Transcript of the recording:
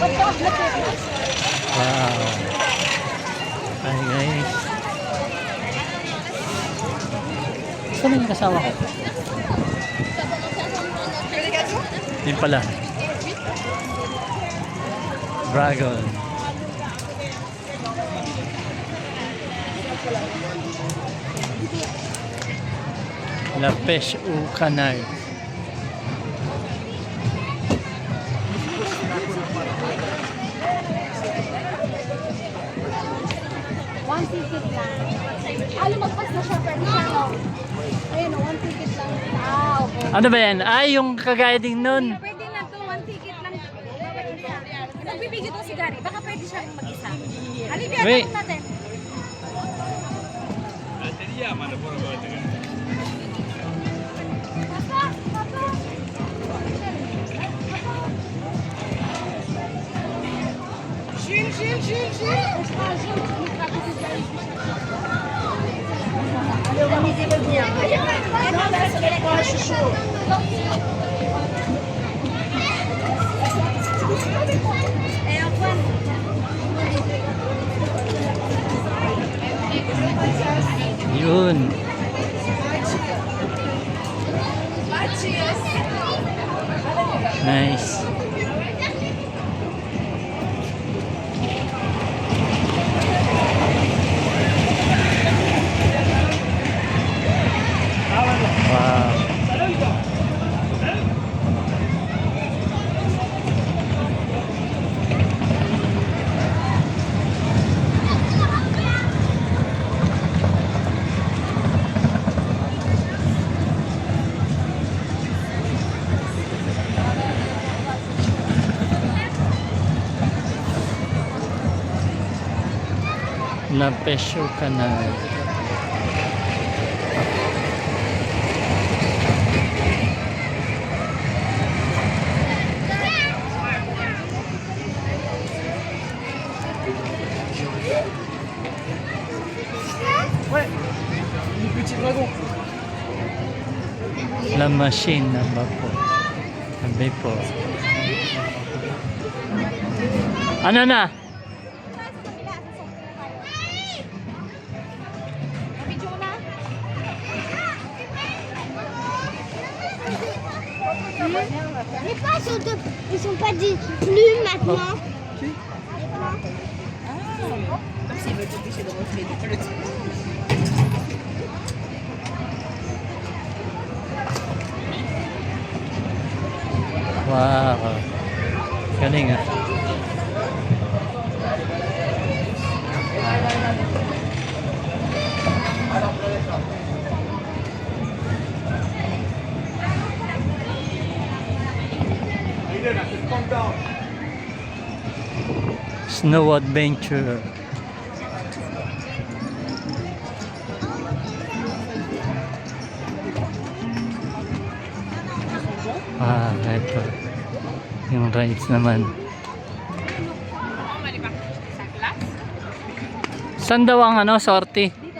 Wow. Hi guys. Saan yung kasama ko? Yun pala. Dragon. La pêche au canal. One ticket lang. Lumagpas na siya, pero siya, no? Ayun, one ticket lang. Okay. Ano ba yan? Ay, yung kagaya din nun. Pwede na to, one ticket lang. Nagbibigay to si Gary, baka pwede siyang mag-isa. Halika, Wait. tanong natin. Yun. Nice. Wow. La pêche au canal. Ouais, le petit dragon. La machine à vapeur. À vapor. Ano na? Les pas ils sont pas des plus maintenant. Comme s'il veut t'empêcher de rentrer dans le truc. Wow. Galing ah. Snow Adventure. Ito. Yung rides naman. Saan daw ang sortie?